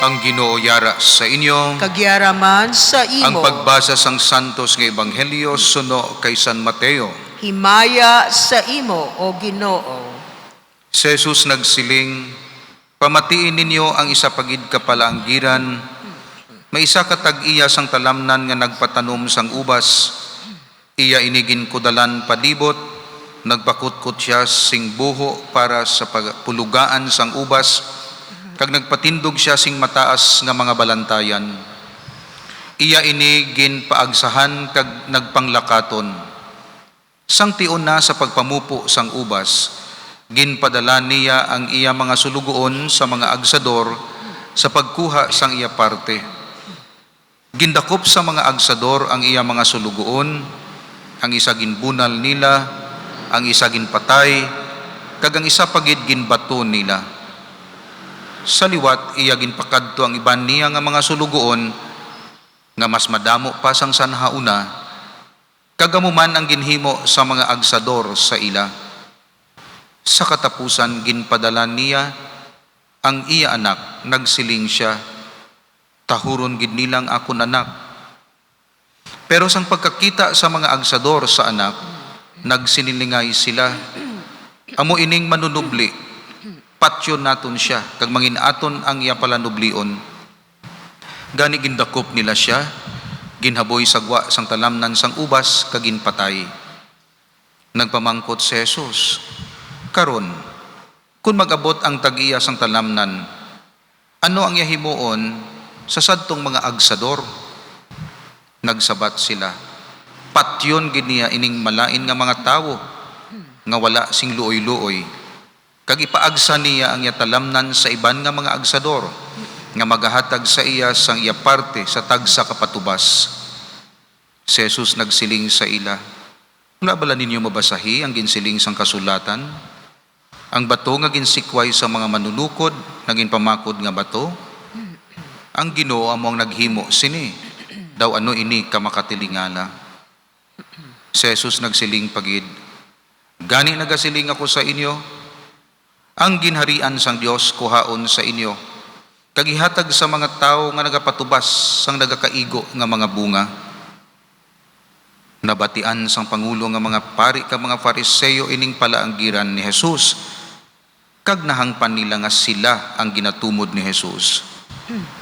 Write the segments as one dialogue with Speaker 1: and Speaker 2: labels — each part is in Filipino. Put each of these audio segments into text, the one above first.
Speaker 1: Ang Ginoo yara sa inyo.
Speaker 2: Kagyaraman sa
Speaker 1: Ang
Speaker 2: imo.
Speaker 1: pagbasa sang Santos nga Ebanghelyo suno kay San Mateo.
Speaker 2: Himaya sa imo, O Ginoo.
Speaker 1: Si Jesus nagsiling, pamatiin ninyo ang isa pagid kapalanggiran, may isa katag-iya sang talamnan nga nagpatanom sang ubas, iya inigin kudalan padibot, nagpakutkot siya sing buho para sa pulugaan sang ubas, kag nagpatindog siya sing mataas nga mga balantayan. Iya ini ginpaagsahan kag nagpanglakaton. Sang tion na sa pagpamupo sang ubas, ginpadala niya ang iya mga sulugoon sa mga agsador sa pagkuha sang iya parte. Gindakop sa mga agsador ang iya mga sulugoon, ang isa ginbunal nila, ang isa ginpatay, kag ang isa pagid ginbato nila. Sa liwat, iya ginpakadto ang iban niya nga mga sulugoon nga mas madamo pa sang sanhauna, kagamuman ang ginhimo sa mga agsador sa ila. Sa katapusan, ginpadala niya ang iya anak, nagsiling siya, tahuron gid nilang akon anak. Pero sang pagkakita sa mga agsador sa anak, nagsinilingay sila, amo ining manunubli, patyon naton siya, kag manginaton ang iya palanublion. Gani gindakop nila siya, ginhaboy sagwa sang talamnan sang ubas, kag ginpatay. Nagpamangkot si Jesus, karon, kung mag-abot ang tag-iya sang talamnan, ano ang yahimuon sa sadtong mga agsador? Nagsabat sila, patyon gid niya ining malain nga mga tawo, nga wala sing luoy-luoy. Kag ipaagsa niya ang iya talamnan sa iban nga mga agsador, nga magahatag sa iya sang iya parte sa tagsa kapatubas. Si Jesus nagsiling sa ila, wala bala ninyo mabasahi ang ginsiling sang kasulatan? Ang bato nga ginsikway sa mga manunukod, naging pamakod nga bato? Ang Ginoo among naghimo sini, daw ano ini kamakatilingala. Si Jesus nagsiling pagid, gani nagasiling ako sa inyo, ang ginharian sang Dios kuhaon sa inyo, kag ihatag sa mga tao nga nagapatubas sang nagakaigo nga mga bunga. Nabatian sang pangulo nga mga pari kag mga Fariseo ining palaanggiran ni Jesus, kag nahangpan nila nga sila ang ginatumod ni Jesus.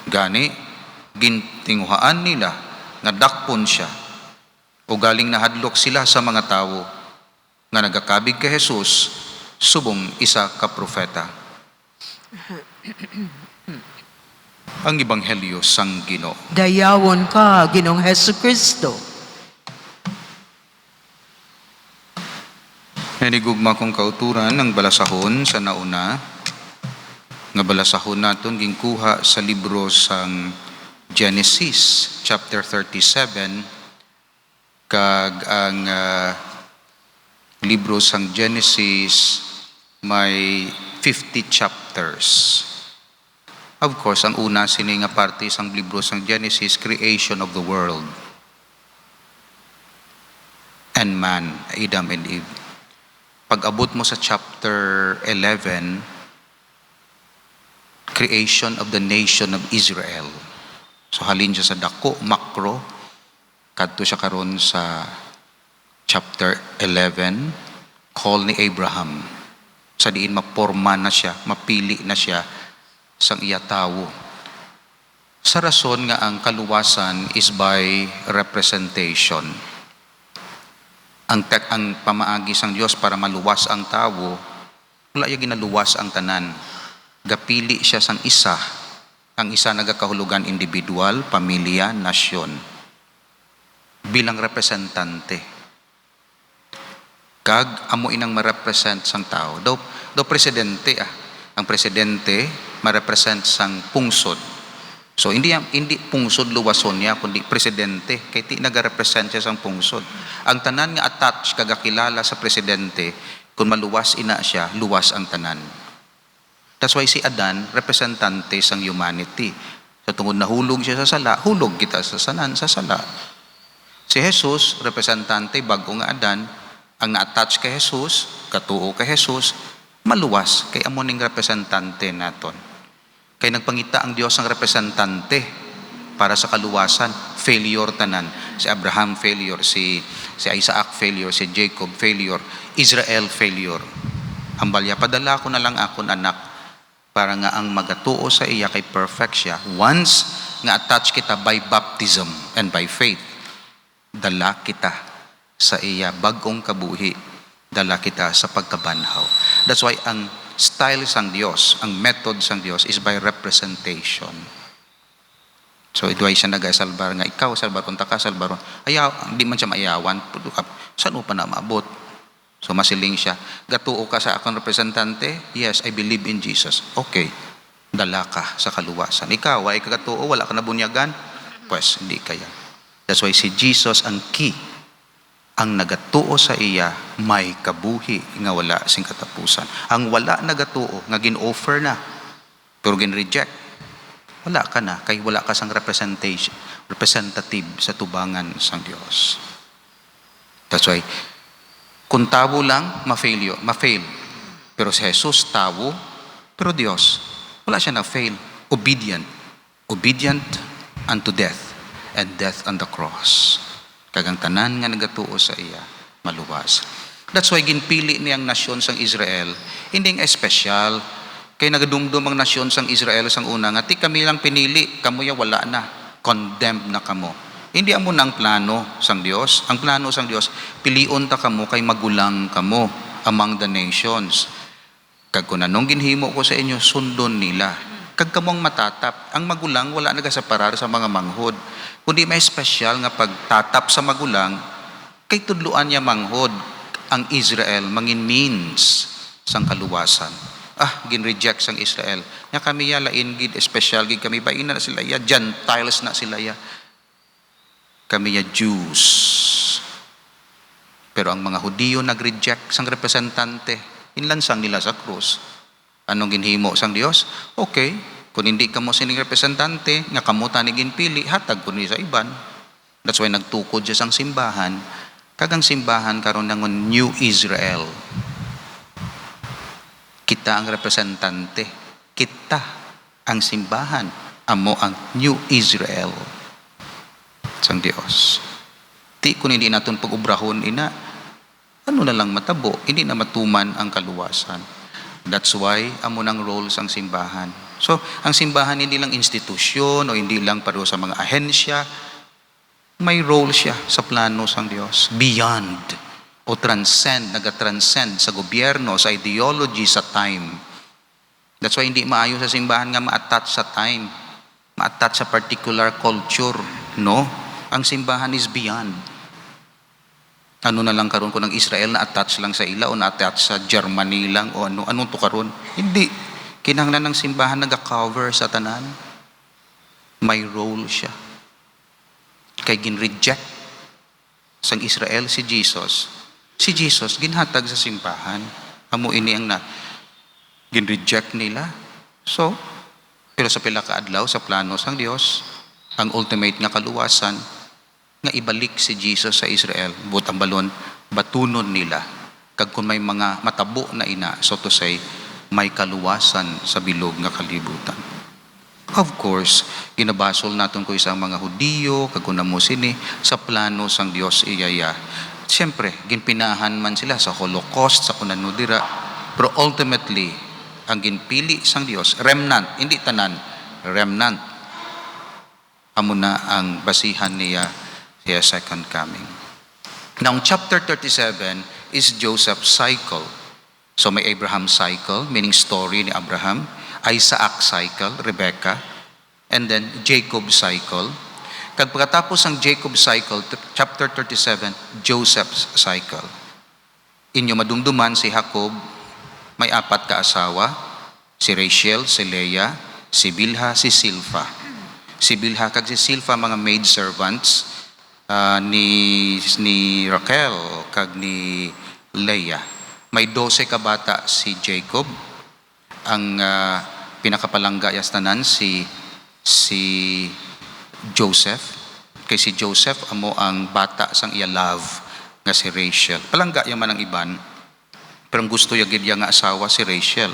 Speaker 1: Gani gintinguhaan nila nga dakpon siya, o galing nahadlok sila sa mga tao nga nagakabig kay Jesus subong isa ka propeta. Ang Ebanghelyo sang Ginoo.
Speaker 2: Dayawon ka, Ginoong Hesukristo.
Speaker 1: Nanigugma kong kauturan ng balasahon sa nauna, nga balasahon naton ginkuha sa libro sang Genesis chapter 37, kag ang libro sang Genesis may 50 chapters. Of course, ang una sini nga parte sang libro sang Genesis, creation of the world and man, Adam and Eve. Pag-abot mo sa chapter 11, creation of the nation of Israel. So halin siya sa dako, makro, kadto siya karon sa chapter 11, call ni Abraham. Sa diin maporma na siya, mapili na siya sang iya tawo. Sa rason nga ang kaluwasan is by representation. Ang pamaagi sang Dios para maluwas ang tawo, wala iya ginaluwas ang tanan. Gapili siya sang isa. Ang isa nagakahulugan individual, pamilya, nasyon. Bilang representante. Kag amo inang ma-represent sang tao. Do presidente Ang presidente ma-represent sang pungsod. So hindi pungsod luwason niya kundi presidente kay ti naga-represent siya sang pungsod. Ang tanan nga attach kagakilala sa presidente, kung maluwas ina siya, luwas ang tanan. That's why si Adan representante sang humanity. So tungod nahulog siya sa sala, hulog kita sa sala. Si Jesus representante bago nga Adan, ang na-attach kay Jesus, katuo kay Jesus, maluwas kay amo ning representante naton. Kay nagpangita ang Dios ang representante para sa kaluwasan. Failure tanan. Si Abraham failure, si Isaac failure, si Jacob failure, Israel failure. Ang balya, padala ko na lang akon anak para nga ang magatuo sa iya kay perfect siya. Once nga attach kita by baptism and by faith, dala kita sa iya bagong kabuhi, dala kita sa pagkabanhaw. That's why ang style sang Dios, ang method sang Dios is by representation. So ito ay siya nag-salbar nga ikaw salbar kung taka salbar, ayaw, hindi man siya maiyawan, saan mo pa na maabot? So masiling siya, gatuo ka sa akong representante? Yes, I believe in Jesus. Okay, dala ka sa kaluwasan. Ikaw, ay kagatuo, wala ka na bunyagan? Pues, hindi kaya. That's why si Jesus ang key. Ang nagatuo sa iya, may kabuhi nga wala sing katapusan. Ang wala nagatuo, nga gin-offer na, pero gin-reject, wala ka na, kay wala ka sang representative sa tubangan sang Dios. That's why, kung tao lang, ma-fail. Pero si Jesus, tao, pero Diyos, wala siya na-fail. Obedient. Obedient unto death, and death on the cross. Kagang tanan nga nagatuo sa iya, maluwas. That's why ginpili niyang nasyon sang Israel, hindi nga espesyal. Kay nagadumdum ang nasyon sang Israel sang una, nga ti kami lang pinili, kamuya wala na, condemned na kamo. Hindi amo nang plano sang Dios. Ang plano sang Dios, pilion ta kamo kay magulang kamo among the nations. Kag kun anong ginhimo ko sa inyo, sundon nila. Kag kamong matatap, ang magulang wala nagaseparar sa mga manghod. Kundi may special nga pagtatap sa magulang, kay tudluan niya manghod ang Israel mangin means sang kaluwasan. Gin-reject sang Israel. Nya kami ya lain gid special gid kami ba ina na sila ya, Gentiles na sila ya. Kami ya Jews. Pero ang mga Hudiyo nag-reject sang representante, inlansang nila sa krus. Anong ginhimo sang Dios? Okay, kung hindi ka mo sining representante, nga kamo tani ginpili, hatag ko ni sa iban. That's why nagtukod siya sang simbahan. Kagang simbahan karon nangon New Israel. Kita ang representante. Kita ang simbahan. Amo ang New Israel sang Dios. Ti kung hindi naton pag-ubrahon ina, ano na lang matabo, hindi na matuman ang kaluwasan. That's why amo nang role sang simbahan. So, ang simbahan hindi lang institusyon o hindi lang paro sa mga ahensya, may role siya sa plano sang Dios. Beyond o transcend, naga-transcend sa gobyerno, sa ideology, sa time. That's why hindi maayo sa simbahan nga ma-attach sa time, ma-attach sa particular culture. No? Ang simbahan is beyond. Ano na lang karon ko ng Israel na attach lang sa ila o na-attach sa Germany lang o anong to karon? Hindi. Kinahanglan ng simbahan naga-cover sa tanan. May role siya. Kay gin-reject sang Israel si Jesus. Si Jesus ginhatag sa simbahan. Amo ini ang gin-reject nila. So, pero sa pila ka adlaw sa plano sang Dios, ang ultimate nga kaluwasan nga ibalik si Jesus sa Israel, but ang balon, batunon nila. Kag kung may mga matabo na ina, so to say, may kaluwasan sa bilog nga kalibutan. Of course, ginabasol naton ko isang mga Hudiyo, kag kung namo sini, sa plano sang Dios iyaya. Siyempre, ginpinahan man sila sa Holocaust, sa kunanudira, pero ultimately, ang ginpili sang Dios, remnant, hindi tanan, remnant. Amo na ang basihan niya sa second coming. Now, chapter 37 is Joseph's cycle. So may Abraham cycle, meaning story ni Abraham, Isaac cycle, Rebecca, and then Jacob cycle. Kag pagkatapos ang Jacob cycle, chapter 37, Joseph's cycle. Inyo madumduman si Jacob, may 4 ka asawa, si Rachel, si Leah, si Bilha, si Silpha. Si Bilha kag si Silpha mga maid servants ni Raquel kag ni Leah. May 12 ka bata si Jacob. Ang pinakapalangga yastanan si Joseph. Kay si Joseph amo ang bata sang iya love nga si Rachel. Palangga yaman ang iban. Pero ang gusto ya gid nga asawa si Rachel.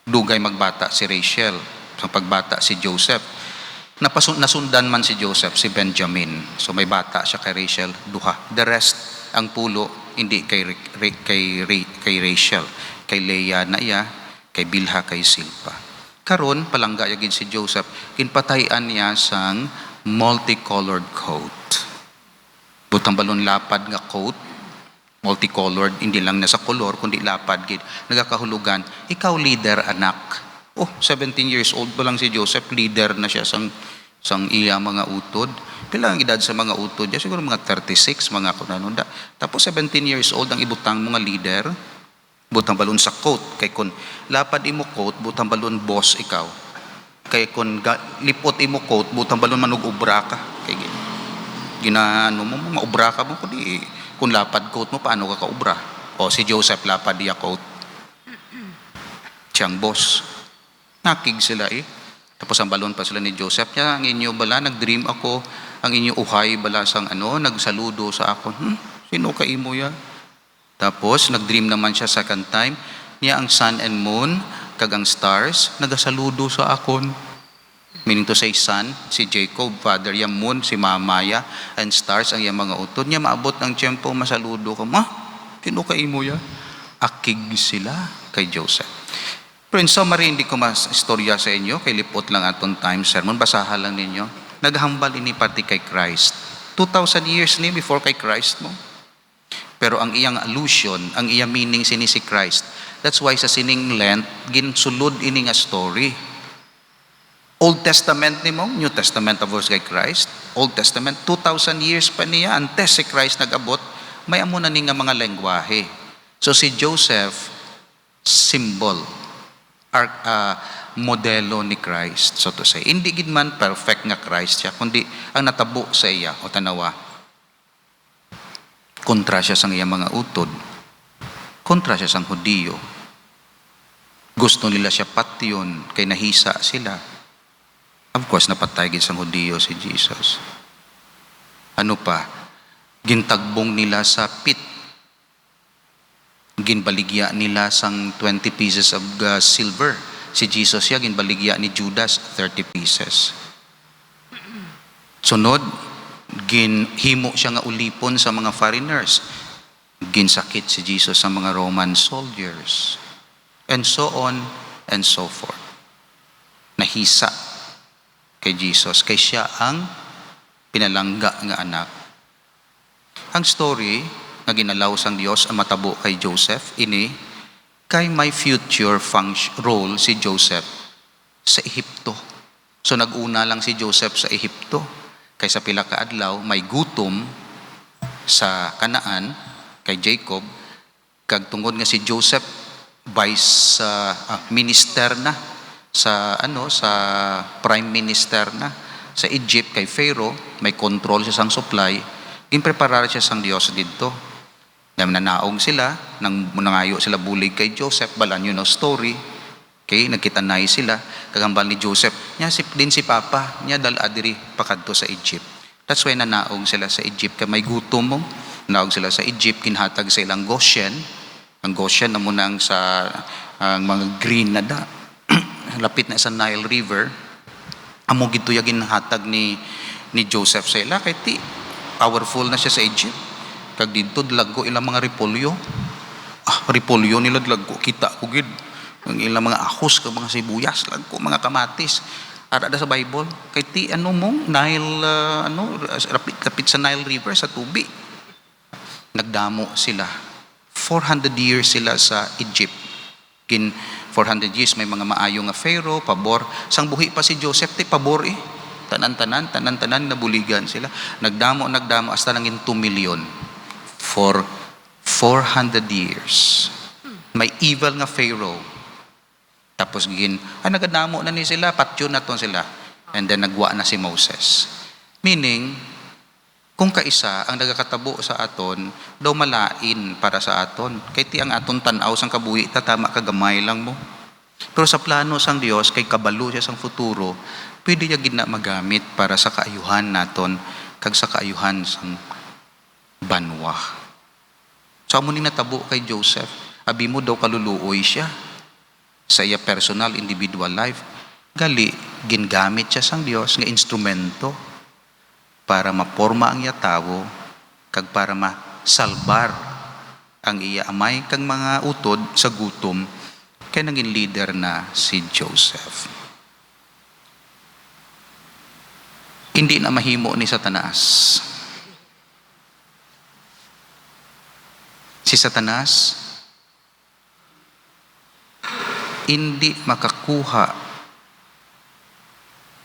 Speaker 1: Dugay magbata si Rachel. Sa pagbata si Joseph, nasundan man si Joseph, si Benjamin. So may bata siya kay Rachel, duha. The rest, ang pulo, hindi kay Rachel, kay Leah na iya, kay Bilha, kay Silpa. Karon palangga yagid si Joseph, kinpatayan niya sang multicolored coat. Butang balon lapad nga coat, multicolored, hindi lang nasa color, kundi lapad gid. Nagakahulugan, ikaw leader, anak. 17 years old pa lang si Joseph, leader na siya sang iya mga utod. Pila ang edad sa mga utod niya? Siguro mga 36, mga kunanunda. Tapos 17 years old ang ibutang mga leader, butang balon sa coat. Kay kun lapad imo coat, butang balon boss ikaw. Kay kun lipot imo coat, butang balon manug ubra ka. Kay ginaano mo, mga ubra ka mo, kundi kung lapad coat mo, paano ka kaubra? Si Joseph lapad diya coat. Siyang boss. Nakig sila Tapos ang balon pa sila ni Joseph niya, ang inyo bala, nag-dream ako, ang inyo uhay bala sang nagsaludo sa akon. Sino ka imo ya? Tapos nag-dream naman siya second time, niya ang sun and moon, kag ang stars, nagasaludo sa akon. Meaning to say sun, si Jacob, father niya, moon, si Mamaya, and stars, ang iyang mga utod niya, maabot ng tiyempo, masaludo ka, sino ka imo ya? Akig sila kay Joseph. Pero in summary, hindi ko istorya sa inyo, kay lipot lang aton time sermon, basahan lang ninyo. Naghambal ini pati kay Christ. 2,000 years ni before kay Christ mo. Pero ang iyang allusion, ang iyang meaning sini si Christ. That's why sa sining Lent, ginsulod ini nga story. Old Testament ni mo, New Testament of course kay Christ. Old Testament, 2,000 years pa niya, antes si Christ nag-abot, may amo na ni nga mga lengguwahe. So si Joseph, symbol, modelo ni Christ, so to say. Hindi gid man perfect nga Christ siya, kundi ang natabo sa iya, o tanawa, kontra siya sang iya mga utod, kontra siya sang Hudiyo. Gusto nila siya patyon, kay nahisa sila. Of course, napatay gid sang Hudiyo si Jesus. Ano pa? Gintagbong nila sa pit. Ginbaligya nila sang 20 pieces of silver. Si Jesus siya, ginbaligya ni Judas 30 pieces. Sunod, ginhimo siya nga ulipon sa mga foreigners. Ginsakit si Jesus sa mga Roman soldiers. And so on and so forth. Nahisa kay Jesus, kay siya ang pinalangga nga anak. Ang story nga ginalaw sang Dios ang matabo kay Joseph ini kay may future role si Joseph sa Ehipto. So naguna lang si Joseph sa Ehipto kay sa pila ka adlaw may gutom sa Kanaan kay Jacob, kag tungod nga si Joseph vice minister na sa prime minister na sa Egypt kay Pharaoh, may control siya sang supply, ginpreparar siya sang Dios didto. Nanaog sila, nangayo sila bulig kay Joseph, balan yun story. Okay, nagkitanay sila, kagambal ni Joseph, niya din si Papa, niya dal adiri pakadto sa Egypt. That's why nanaog sila sa Egypt, kay may gutom mo, nanaog sila sa Egypt, kinhatag sa ilang Goshen. Ang Goshen na muna sa mga green na da, lapit na sa Nile River, amo gito yung ginhatag ni Joseph sa ila, kay ti powerful na siya sa Egypt. Kag dito dlago ilang mga repolyo. Repolyo nila dlago, kita ko gid. Ang ilang mga ahos kag mga sibuyas, dlago mga kamatis. Ara da sa Bible, kay ti Nile lapit sa Nile River sa tubig. Nagdamo sila. 400 years sila sa Egypt. 400 years may mga maayo nga Pharaoh, pabor. Sang buhi pa si Joseph, pabor tanan-tanan nabuligan sila. Nagdamo hasta nangin 2 million for 400 years. May evil nga Pharaoh. Tapos nagadamo na ni sila, patyon na ton sila. And then nagwa na si Moses. Meaning, kung kaisa ang nagakatabo sa aton, daw malain para sa aton. Kay ti ang aton tanaw sang kabuhi, tama kagamay lang mo. Pero sa plano sang Dios, kay kabalo siya sang futuro, pwede niya gina magamit para sa kaayuhan naton, kag sa kaayuhan sang banwa. So amo ni natabo kay Joseph, abi mo daw kaluluoy siya sa iya personal, individual life. gali gingamit siya sang Dios nga instrumento para maporma ang iya tawo kag para masalbar ang iya amay kag mga utod sa gutom kay naging leader na si Joseph. Hindi na mahimo ni Satanas. Si Satanas hindi makakuha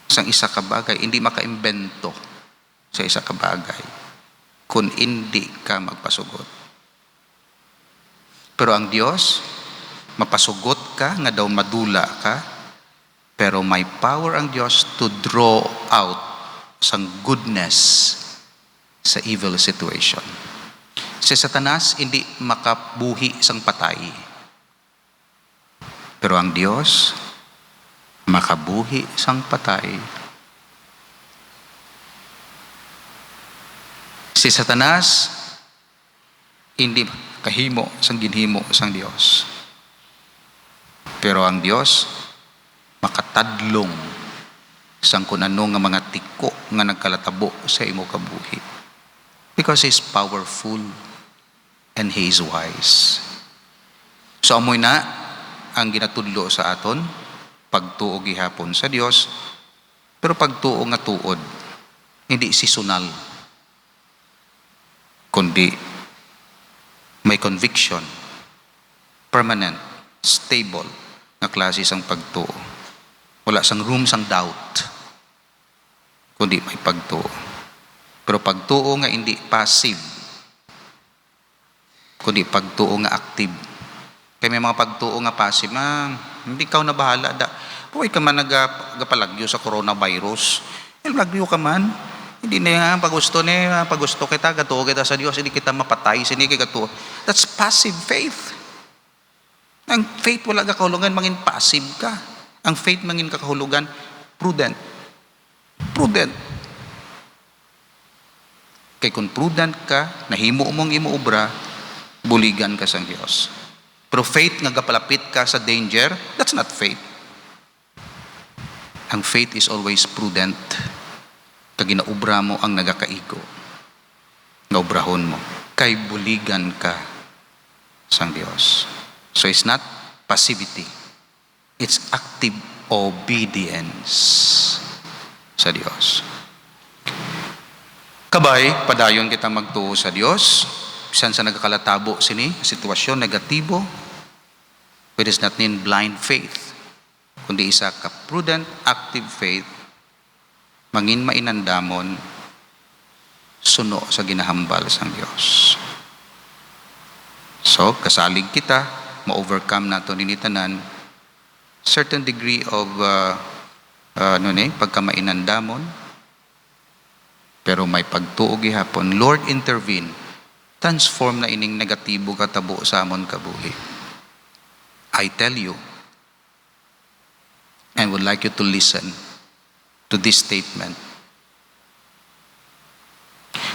Speaker 1: sa isa ka bagay, hindi makaimbento sa isa ka bagay kung hindi ka magpasugot. Pero ang Dios, mapasugot ka nga daw madula ka, pero may power ang Dios to draw out sang goodness sa evil situation. Si Satanas hindi makabuhi sang patay. Pero ang Diyos, makabuhi sang patay. Si Satanas, hindi kahimo sang ginhimo sang Diyos. Pero ang Diyos, makatadlong sang kung ano nga mga tiko nga nagkalatabo sa imo kabuhi. Because He's powerful and He is wise. So amoy na ang ginatudlo sa aton, pagtuo gihapon sa Dios, pero pagtuo nga tuod, hindi seasonal, kundi may conviction, permanent, stable, nga klase sang pagtuo. Wala sang room sang doubt, kundi may pagtuo. Pero pagtuo nga hindi passive, kundi pagtuo nga active. Kaya may mga pagtuo nga passive, hindi ka na bahala. Huwag ka man nagapalagyo sa coronavirus. Lagyo ka man. Hindi na nga, pagusto kita, gatuo kita sa Diyos, hindi kita mapatay, hindi kita gatuo. That's passive faith. Ang faith wala ka kahulugan, mangin passive ka. Ang faith mangin kakahulugan, prudent. Prudent. Kaya kung prudent ka, nahimo mong imuobra, buligan ka sa Diyos. Pero faith nga gapalapit ka sa danger, that's not faith. Ang faith is always prudent. Kag ginaubra mo ang nagakaigo. Nga ubrahon mo. Kay buligan ka sang Dios. So it's not passivity. It's active obedience sa Dios. Kabay, padayon kita magtuo sa Dios. Bisan sa nagkakalatabo sini, sitwasyon negatibo, it is not in blind faith, kundi isa ka prudent, active faith, mangin mainandamon, suno sa ginahambal sang Dios. So, kasalig kita, ma-overcome nato ninitanan, certain degree of pagka mainandamon, pero may pagtuo gihapon, Lord intervene, transform na ining negatibo katabo sa amon kabuhi. I tell you, and would like you to listen to this statement.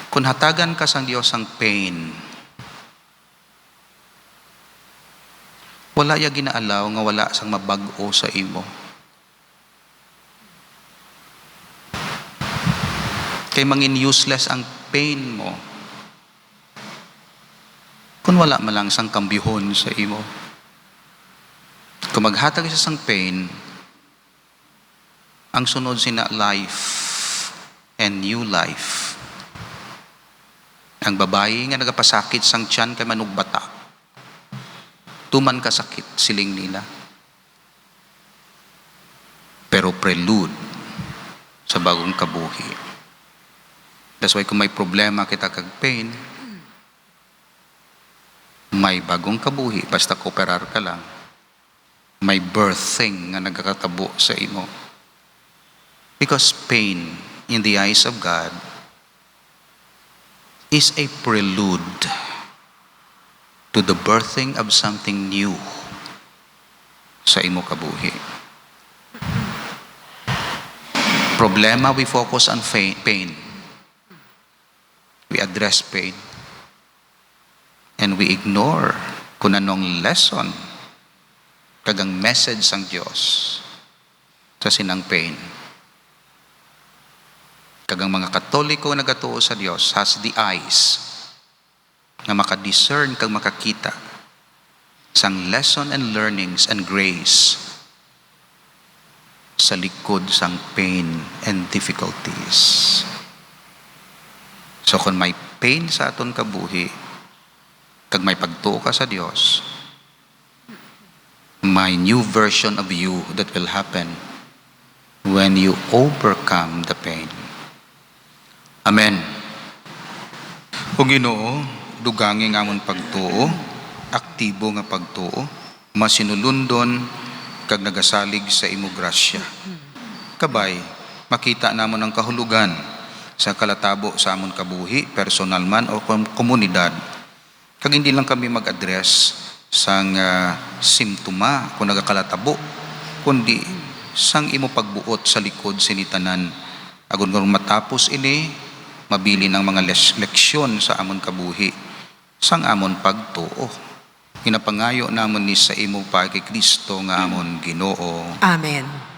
Speaker 1: Kung hatagan ka sang Diyos ang pain, wala ya ginaalaw nga wala sang mabag-o sa imo. Kay mangin useless ang pain mo kung wala malang sang kambihon sa imo. Kung maghatag isa sang pain, ang sunod sina life and new life. Ang babae nga nagapasakit sang tiyan kay manugbata, tuman kasakit siling nila. Pero prelude sa bagong kabuhi. That's why kung may problema kita kag pain, may bagong kabuhi, basta kooperar ka lang. May birthing nga nagkakatabo sa imo. Because pain, in the eyes of God, is a prelude to the birthing of something new sa imo kabuhi. Problema, we focus on pain. We address pain. And we ignore kung anong lesson kagang message sang Diyos sa sinang pain. Kagang mga Katoliko nagatuo sa Dios has the eyes nga makadiscern kag makakita sang lesson and learnings and grace sa likod sang pain and difficulties. So kung may pain sa aton kabuhi, kag may pagtuo ka sa Dios, may new version of you that will happen when you overcome the pain. Amen. O Ginoo, dugangi nga amon pagtuo, aktibo nga pagtuo, masinulundon kag nagasalig sa imo grasya. Kabay, makita namon ang kahulugan sa kalatabo sa amon kabuhi, personal man o komunidad. Kag hindi lang kami mag-address sang simptoma kung nagakalatabo, kundi sang imo pagbuot sa likod sinitanan. Agon kung matapos ini, mabili ng mga leksyon sa amon kabuhi, sang amon pagtuo. Hinapangayo namon ni sa imo pa kay Kristo nga amon Ginoo.
Speaker 2: Amen.